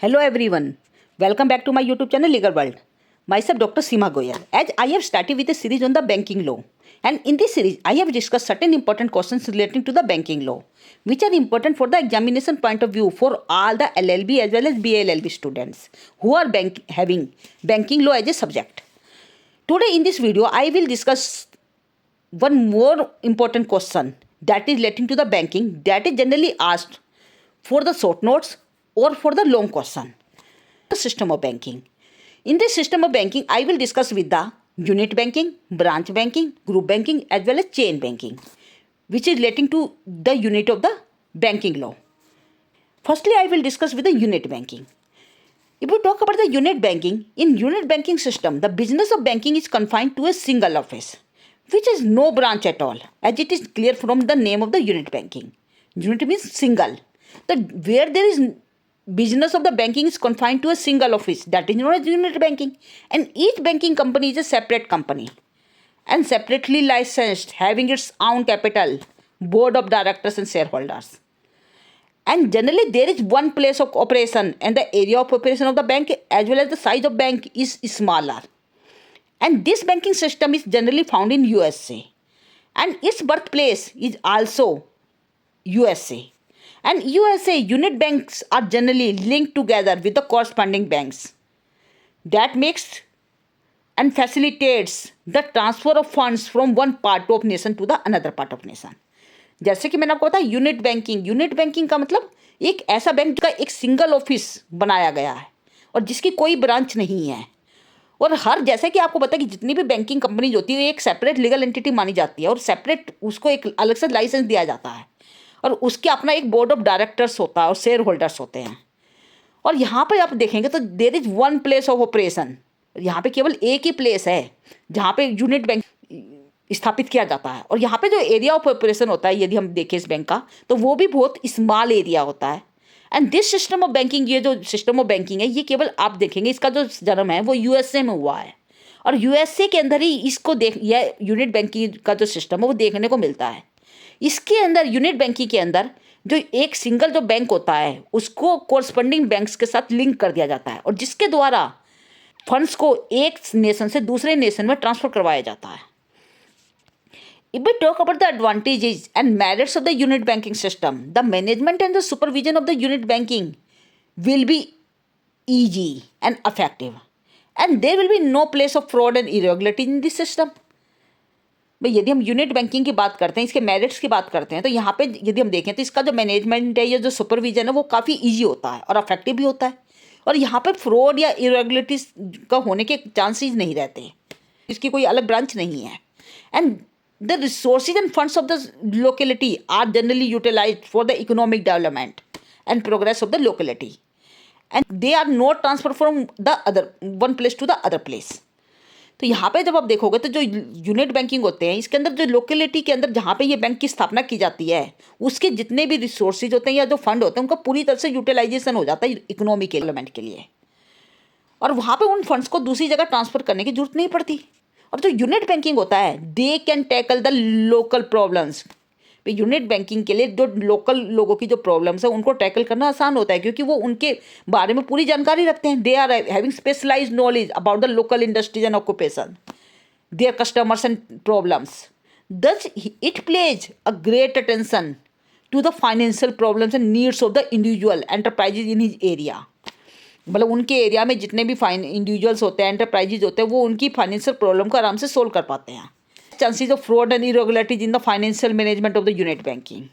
Hello everyone, welcome back to my YouTube channel Legal World. Myself Dr. Seema Goyal. As I have started with a series on the banking law, and in this series I have discussed certain important questions relating to the banking law, which are important for the examination point of view for all the LLB as well as BLLB students who are having banking law as a subject. Today in this video I will discuss one more important question that is relating to the banking, that is generally asked for the short notes or for the long question. The system of banking. In this system of banking, I will discuss with the unit banking, branch banking, group banking as well as chain banking, which is relating to the unit of the banking law. Firstly, I will discuss with the unit banking. If we talk about the unit banking, in unit banking system, the business of banking is confined to a single office, which is no branch at all, as it is clear from the name of the unit banking. Unit means single. Where there is business of the banking is confined to a single office, that is known as unit banking, and each banking company is a separate company and separately licensed, having its own capital, board of directors and shareholders. And generally there is one place of operation, and the area of operation of the bank as well as the size of bank is smaller. And this banking system is generally found in USA, and its birthplace is also USA. And USA unit banks are generally linked together with the corresponding banks. That makes and facilitates the transfer of funds from one part of nation to the another part of nation. जैसे कि मैंने आपको बताया unit banking का मतलब एक ऐसा bank का एक सिंगल ऑफिस बनाया गया है और जिसकी कोई ब्रांच नहीं है, और हर जैसे कि आपको पता है कि जितनी भी बैंकिंग कंपनी होती है एक सेपरेट लीगल एंटिटी मानी जाती है और सेपरेट उसको एक अलग से लाइसेंस दिया जाता है और उसके अपना एक बोर्ड ऑफ डायरेक्टर्स होता है और शेयर होल्डर्स होते हैं. और यहाँ पे आप देखेंगे तो there is one place of operation. यहाँ पे केवल एक ही प्लेस है जहाँ पे यूनिट बैंक स्थापित किया जाता है, और यहाँ पे जो एरिया ऑफ ऑपरेशन होता है यदि हम देखें इस बैंक का तो वो भी बहुत स्मॉल एरिया होता है. And this system of banking, ये जो सिस्टम ऑफ बैंकिंग है ये केवल आप देखेंगे इसका जो जन्म है वो यूएसए में हुआ है, और यूएसए के अंदर ही इसको यह यूनिट बैंकिंग का जो सिस्टम है वो देखने को मिलता है. इसके अंदर यूनिट बैंकिंग के अंदर जो एक सिंगल जो बैंक होता है उसको कोरस्पॉन्डिंग बैंक्स के साथ लिंक कर दिया जाता है, और जिसके द्वारा फंड्स को एक नेशन से दूसरे नेशन में ट्रांसफर करवाया जाता है. If we talk about the advantages and merits of the unit banking system, the management and the supervision of the unit banking will be easy and effective, and there will be no place of fraud and irregularity in this system. भाई यदि हम unit banking की बात करते हैं, इसके merits की बात करते हैं, तो यहाँ पे यदि हम देखें तो इसका जो मैनेजमेंट है या जो सुपरविजन है वो काफ़ी इजी होता है और अफेक्टिव भी होता है, और यहाँ पे फ्रॉड या इरेगुलरिटीज का होने के चांसेस नहीं रहते. इसकी कोई अलग ब्रांच नहीं है. And the resources and funds of the locality are generally utilised for the economic development and progress of the locality, and they are not transfer from the other one place to the other place. तो यहाँ पे जब आप देखोगे तो जो unit banking होते हैं इसके अंदर जो लोकेलिटी के अंदर जहाँ पे ये बैंक की स्थापना की जाती है उसके जितने भी रिसोर्सेज होते हैं या जो फंड होते हैं उनका पूरी तरह से यूटिलाइजेशन हो जाता है इकोनॉमिक डेवलपमेंट के लिए, और वहाँ पे उन फंड्स को दूसरी जगह ट्रांसफ़र करने की जरूरत नहीं पड़ती. और जो यूनिट बैंकिंग होता है they can tackle the local problems. Unit banking के लिए जो लोकल लोगों की जो प्रॉब्लम्स है उनको टैकल करना आसान होता है क्योंकि वो उनके बारे में पूरी जानकारी रखते हैं. They are having specialised knowledge about the local industries and occupation, their customers and problems. Thus it plays a great attention to the financial problems and needs of the individual enterprises in his area. मतलब उनके area में जितने भी individuals होते हैं, enterprises होते हैं, वो उनकी फाइनेंशियल प्रॉब्लम को आराम से सोल्व कर पाते हैं. Chances of fraud and irregularities in the financial management of the unit banking.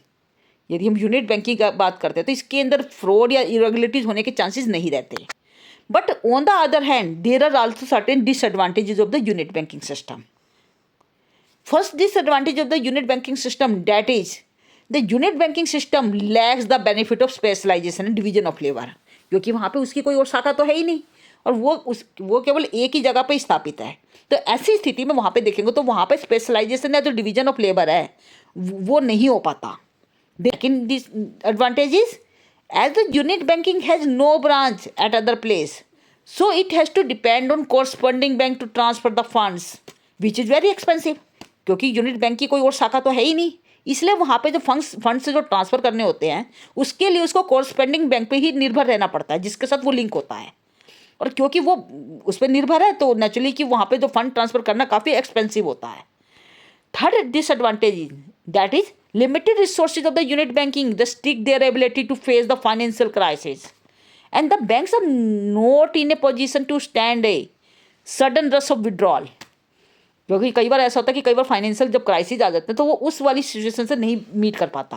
यदि हम यूनिट बैंकिंग की बात करते हैं तो इसके अंदर फ्रॉड या इरेगुलरिटीज होने के चांसेस नहीं रहते. But on the other hand there are also certain disadvantages of the unit banking system. First disadvantage of the unit banking system, that is the unit banking system lacks the benefit of specialisation and division of labour, क्योंकि वहाँ पे उसकी कोई और शाखा तो है ही नहीं और वो केवल एक ही जगह पे स्थापित है. तो ऐसी स्थिति में वहाँ पे देखेंगे तो वहाँ पे स्पेशलाइजेशन या जो डिवीजन ऑफ लेबर है वो नहीं हो पाता. लेकिन this advantage is as the unit banking has no branch at other place, so it has to depend on corresponding bank to transfer the funds which is very expensive. क्योंकि unit bank की कोई और शाखा तो है ही नहीं, इसलिए वहाँ पे जो फंड्स जो ट्रांसफ़र करने होते हैं उसके लिए उसको कोरस्पेंडिंग बैंक पे ही निर्भर रहना पड़ता है जिसके साथ वो लिंक होता है। और क्योंकि वो उस पर निर्भर है तो नेचुरली कि वहाँ पे जो फंड ट्रांसफ़र करना काफ़ी एक्सपेंसिव होता है। Third disadvantage is that is limited resources of the unit banking restrict their ability to face the financial crisis and the banks are not in a position to stand a sudden rush of withdrawal। क्योंकि कई बार ऐसा होता है कि कई बार financial जब crisis आ जाते हैं तो वो उस वाली सिचुएशन से नहीं मीट कर पाता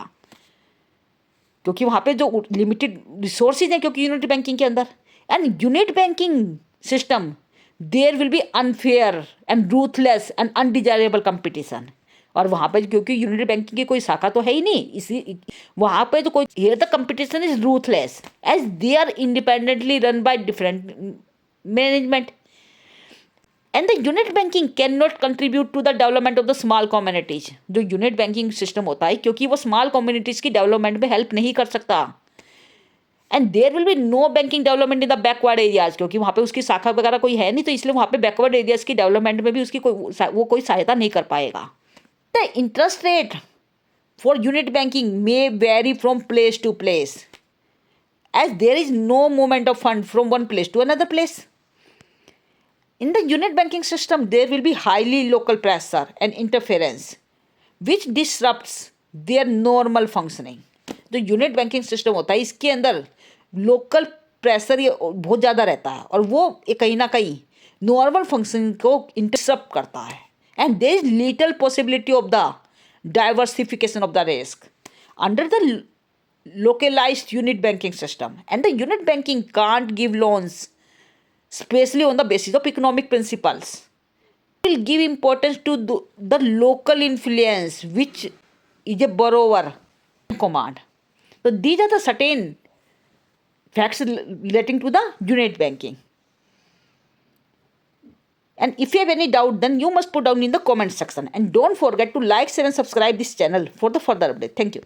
क्योंकि वहाँ पे जो लिमिटेड रिसोर्सेज हैं क्योंकि यूनिट बैंकिंग के अंदर and unit banking system there will be unfair and ruthless and undesirable competition. और वहाँ पे क्योंकि यूनिट बैंकिंग की कोई शाखा तो है ही नहीं, इसी वहाँ पे तो कोई here the competition is ruthless as they are independently run by different management and the unit banking can not contribute to the development of the small communities. जो यूनिट बैंकिंग सिस्टम होता है क्योंकि वो स्मॉल कम्युनिटीज़ की development में help नहीं कर सकता and there will be no banking development in the backward areas क्योंकि वहाँ पे उसकी शाखा वगैरह कोई है नहीं तो इसलिए वहाँ पे बैकवर्ड एरियाज की डेवलपमेंट में भी उसकी कोई सहायता नहीं कर पाएगा। The interest rate for unit banking may vary from place to place as there is no movement of fund from one place to another place. In the unit banking system, there will be highly local pressure and interference, which disrupts their normal functioning। जो unit banking system होता है इसके अंदर local pressure ये बहुत ज़्यादा रहता है और वो कहीं ना कहीं नॉर्मल फंक्शनिंग को इंटरप्ट करता है and there is little possibility of the diversification of the risk under the localized unit banking system and the unit banking can't give loans especially on the basis of economic principles, will give importance to the local influence which is a borrower command। So these are the certain facts relating to the unit banking and if you have any doubt then you must put down in the comment section and don't forget to like, share and subscribe this channel for the further update. Thank you.